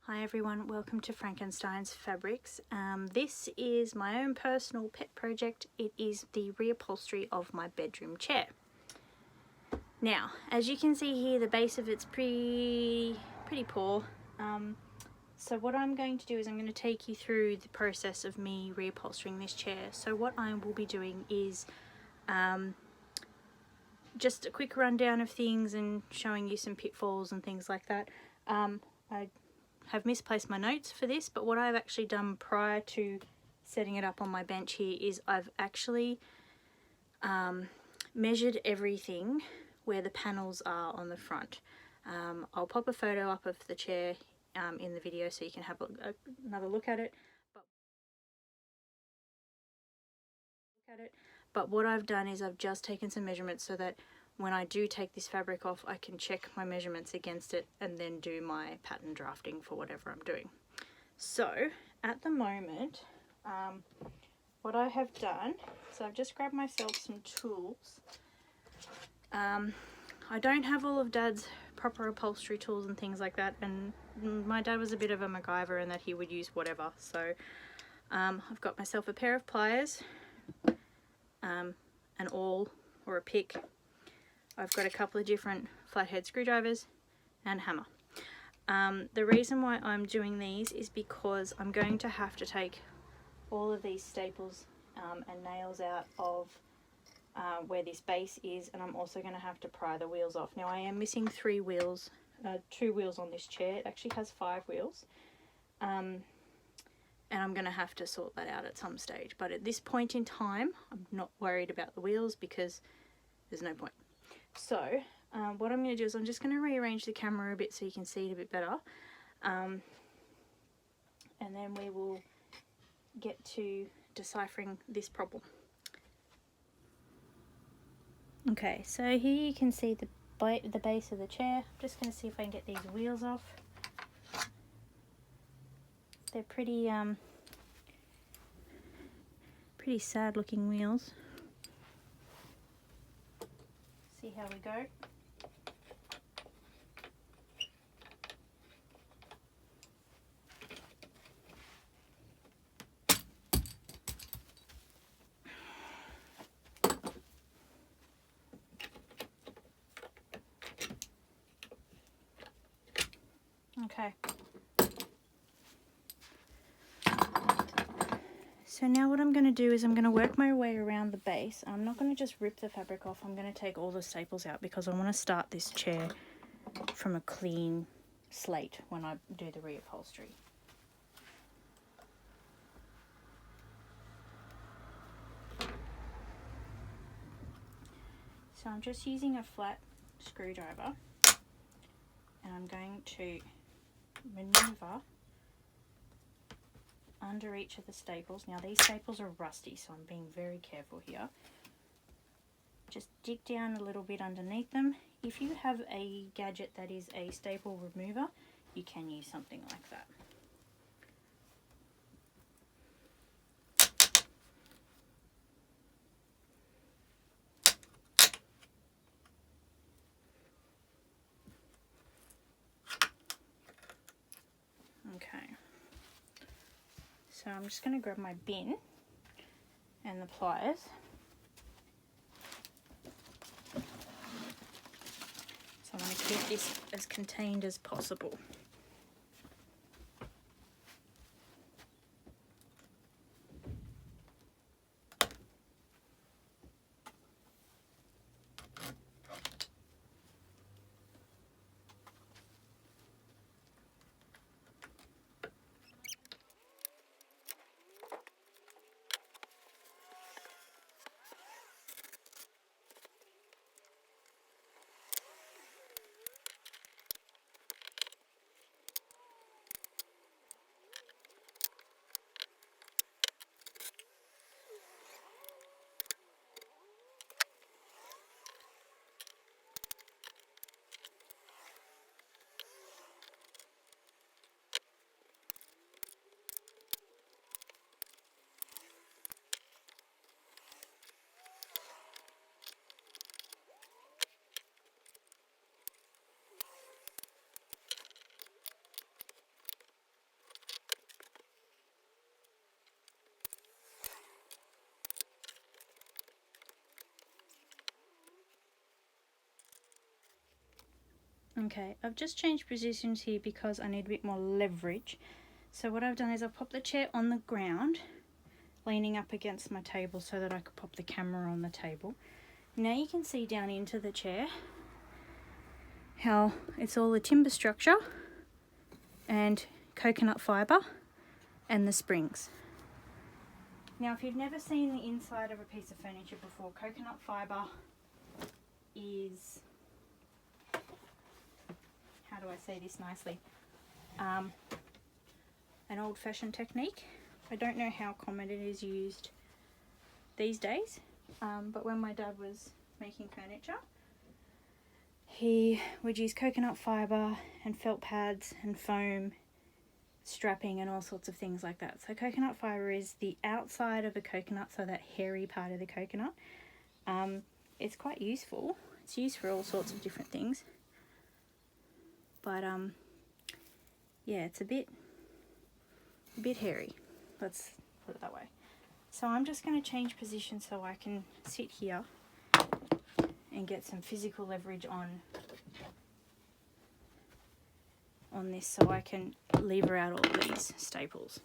Hi everyone, welcome to Frankenstein's Fabrics. This is my own personal pet project. It is the reupholstery of my bedroom chair. Now, as you can see here, the base of it's pretty poor. So what I'm going to do is I'm going to take you through the process of me reupholstering this chair. So what I will be doing is just a quick rundown of things and showing you some pitfalls and things like that. I have misplaced my notes for this, but what I've actually done prior to setting it up on my bench here is I've actually measured everything where the panels are on the front. I'll pop a photo up of the chair in the video so you can have another look at it. But what I've done is I've just taken some measurements so that when I do take this fabric off, I can check my measurements against it and then do my pattern drafting for whatever I'm doing. So at the moment, what I have done, so I've just grabbed myself some tools. I don't have all of Dad's proper upholstery tools and things like that, and my dad was a bit of a MacGyver in that he would use whatever. So I've got myself a pair of pliers, an awl or a pick. I've got a couple of different flathead screwdrivers and a hammer. The reason why I'm doing these is because I'm going to have to take all of these staples and nails out of where this base is, and I'm also going to have to pry the wheels off. Now I am missing 3 wheels, 2 wheels on this chair. It actually has 5 wheels, and I'm going to have to sort that out at some stage. But at this point in time, I'm not worried about the wheels because there's no point. So what I'm going to do is I'm just going to rearrange the camera a bit so you can see it a bit better, and then we will get to deciphering this problem. Okay, so here you can see the base of the chair. I'm just going to see if I can get these wheels off. They're pretty sad looking wheels. See how we go. Okay. So now what I'm going to do is I'm going to work my way around the base. I'm not going to just rip the fabric off. I'm going to take all the staples out because I want to start this chair from a clean slate when I do the reupholstery. So I'm just using a flat screwdriver and I'm going to maneuver under each of the staples. Now these staples are rusty, so I'm being very careful here. Just dig down a little bit underneath them. If you have a gadget that is a staple remover, you can use something like that. Okay, so I'm just going to grab my bin and the pliers. So I'm going to keep this as contained as possible. Okay, I've just changed positions here because I need a bit more leverage. So what I've done is I've popped the chair on the ground, leaning up against my table so that I could pop the camera on the table. Now you can see down into the chair how it's all the timber structure and coconut fibre and the springs. Now if you've never seen the inside of a piece of furniture before, coconut fibre is, how do I say this nicely, an old-fashioned technique. I don't know how common it is used these days, but when my dad was making furniture, he would use coconut fibre and felt pads and foam, strapping and all sorts of things like that. So coconut fibre is the outside of a coconut, so that hairy part of the coconut. It's quite useful. It's used for all sorts of different things. But yeah, it's a bit hairy. Let's put it that way. So I'm just going to change position so I can sit here and get some physical leverage on this, so I can lever out all these staples.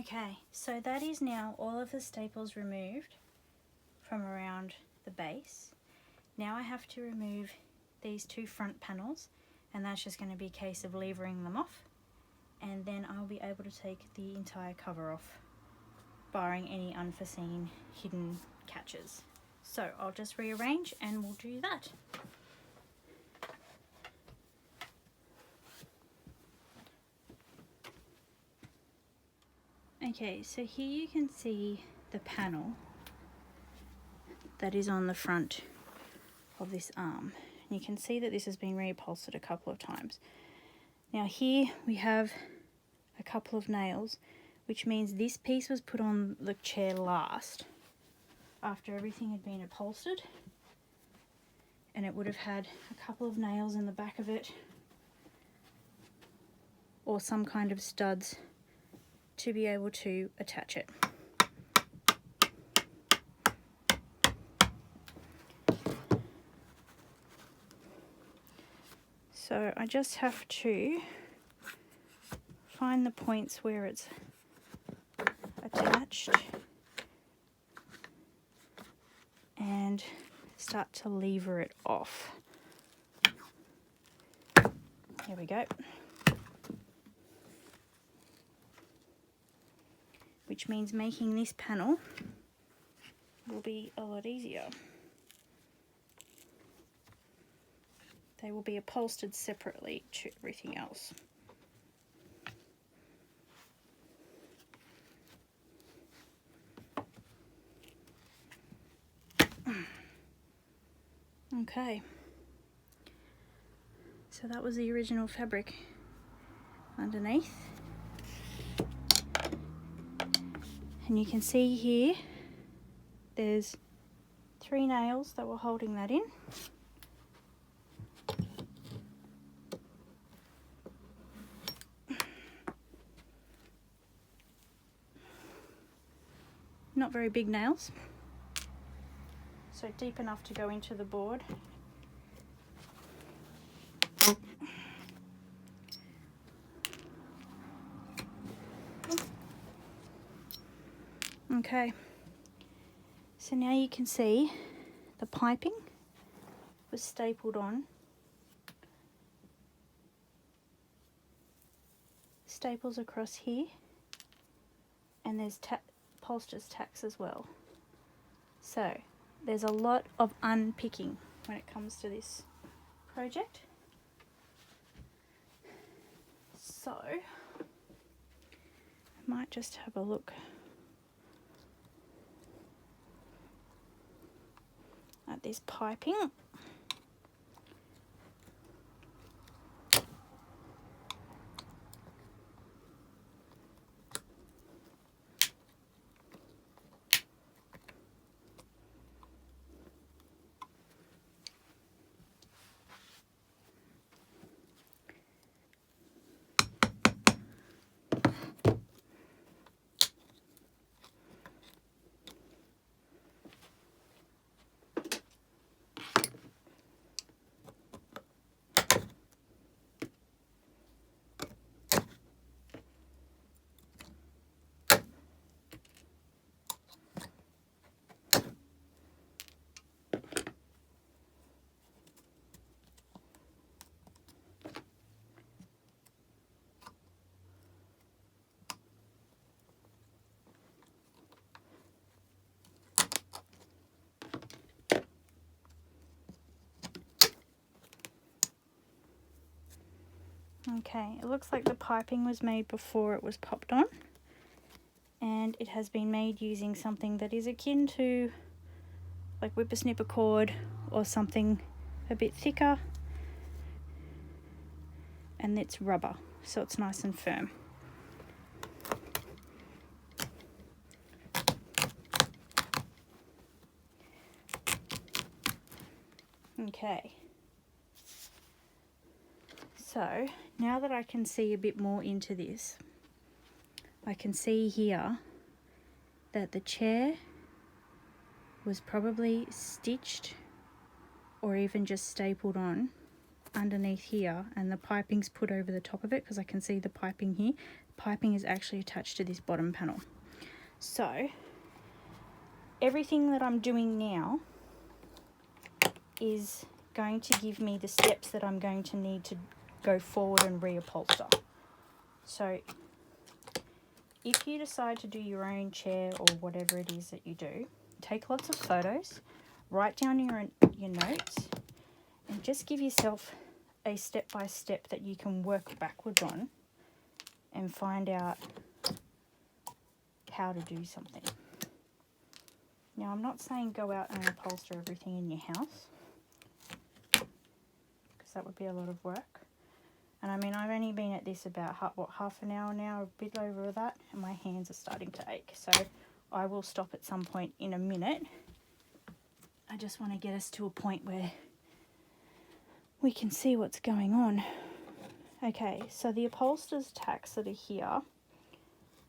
Okay, so that is now all of the staples removed from around the base. Now I have to remove these two front panels, and that's just going to be a case of levering them off, and then I'll be able to take the entire cover off, barring any unforeseen hidden catches. So I'll just rearrange and we'll do that. Okay, so here you can see the panel that is on the front of this arm. You can see that this has been reupholstered a couple of times. Now here we have a couple of nails, which means this piece was put on the chair last, after everything had been upholstered, and it would have had a couple of nails in the back of it, or some kind of studs to be able to attach it. So I just have to find the points where it's attached and start to lever it off. Here we go. Which means making this panel will be a lot easier. They will be upholstered separately to everything else. Okay, so that was the original fabric underneath, and you can see here there's 3 nails that were holding that in. not very big nails, so deep enough to go into the board. Okay, so now you can see the piping was stapled on. Staples across here, and there's upholsterer's tacks as well. So there's a lot of unpicking when it comes to this project. So I might just have a look at this piping. Okay, it looks like the piping was made before it was popped on, and it has been made using something that is akin to like whippersnipper cord or something a bit thicker, and it's rubber, so it's nice and firm. Okay, so now that I can see a bit more into this, I can see here that the chair was probably stitched or even just stapled on underneath here, and the piping's put over the top of it, because I can see the piping here. Piping is actually attached to this bottom panel. So everything that I'm doing now is going to give me the steps that I'm going to need to go forward and reupholster. So if you decide to do your own chair or whatever it is that you do, take lots of photos, write down your notes, and just give yourself a step-by-step that you can work backwards on and find out how to do something. Now, I'm not saying go out and upholster everything in your house, because that would be a lot of work. And I mean, I've only been at this about half an hour now, a bit over that, and my hands are starting to ache. So I will stop at some point in a minute. I just want to get us to a point where we can see what's going on. Okay, so the upholsterer's tacks that are here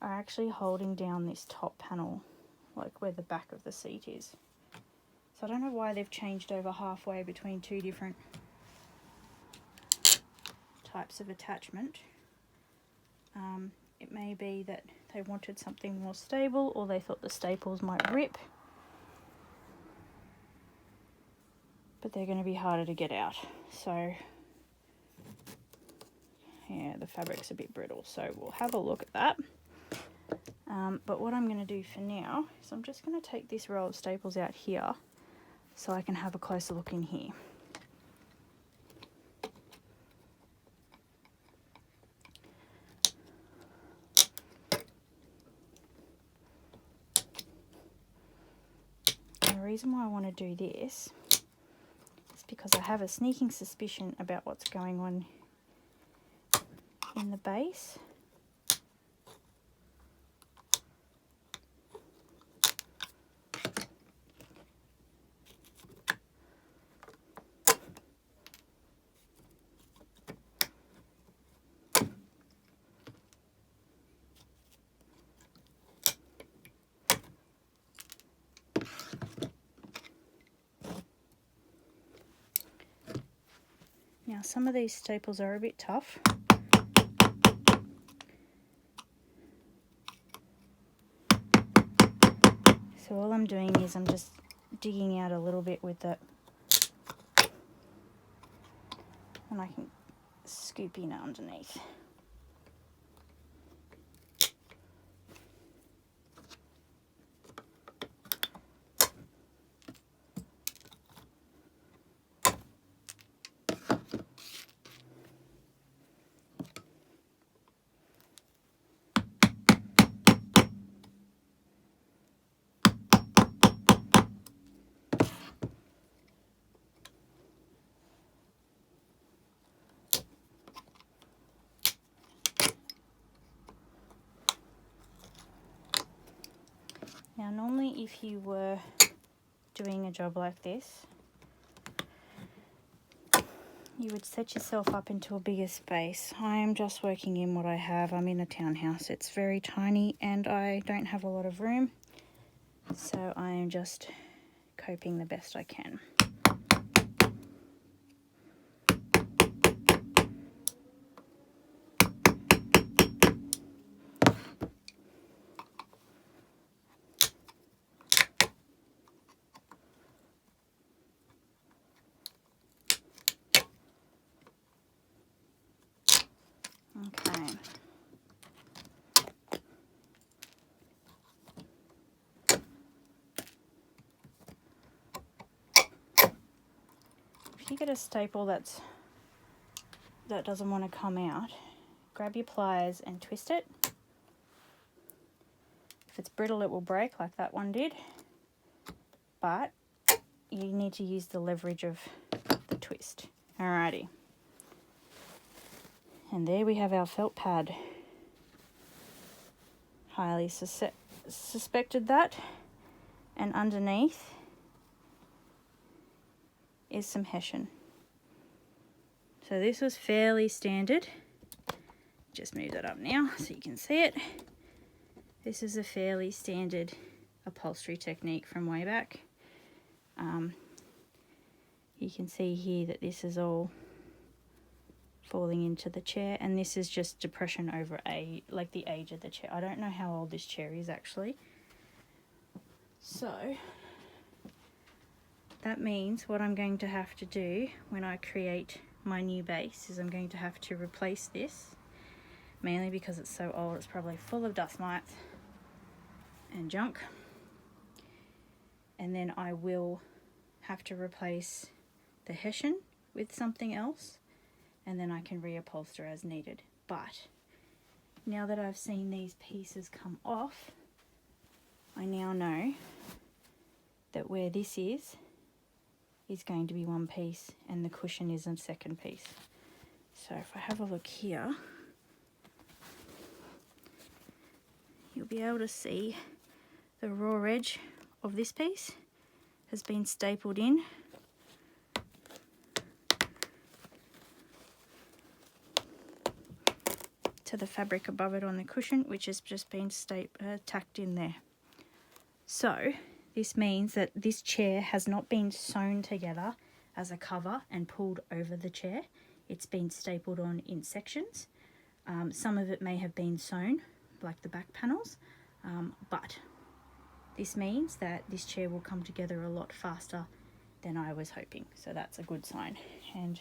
are actually holding down this top panel, like where the back of the seat is. So I don't know why they've changed over halfway between two different types of attachment. It may be that they wanted something more stable, or they thought the staples might rip, but they're going to be harder to get out. So yeah, the fabric's a bit brittle, so we'll have a look at that. But what I'm going to do for now is I'm just going to take this row of staples out here so I can have a closer look in here. And the reason why I want to do this is because I have a sneaking suspicion about what's going on in the base. Now some of these staples are a bit tough. So all I'm doing is I'm just digging out a little bit with it, and I can scoop in underneath. Now normally if you were doing a job like this, you would set yourself up into a bigger space. I am just working in what I have. I'm in a townhouse. It's very tiny and I don't have a lot of room. So I am just coping the best I can. Okay. If you get a staple that doesn't want to come out, grab your pliers and twist it. If it's brittle, it will break like that one did, but you need to use the leverage of the twist. Alrighty. And there we have our felt pad. Highly suspected that. And underneath is some hessian. So this was fairly standard. Just move that up now so you can see it. This is a fairly standard upholstery technique from way back. You can see here that this is all falling into the chair, and this is just depression over like the age of the chair. I don't know how old this chair is actually. So that means what I'm going to have to do when I create my new base is I'm going to have to replace this, mainly because it's so old. It's probably full of dust mites and junk, and then I will have to replace the hessian with something else, and then I can reupholster as needed. But now that I've seen these pieces come off, I now know that where this is going to be one piece and the cushion is a second piece. So if I have a look here, you'll be able to see the raw edge of this piece has been stapled in. To the fabric above it on the cushion, which has just been tacked in there. So this means that this chair has not been sewn together as a cover and pulled over the chair. It's been stapled on in sections. Some of it may have been sewn, like the back panels, but this means that this chair will come together a lot faster than I was hoping. So that's a good sign. And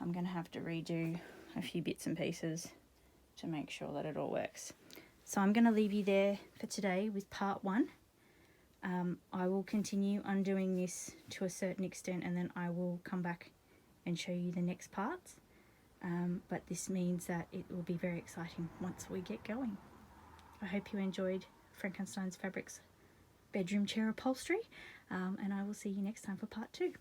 I'm going to have to redo a few bits and pieces to make sure that it all works. So I'm going to leave you there for today with part 1. I will continue undoing this to a certain extent, and then I will come back and show you the next parts. But this means that it will be very exciting once we get going. I hope you enjoyed Frankenstein's Fabrics bedroom chair upholstery, and I will see you next time for part 2.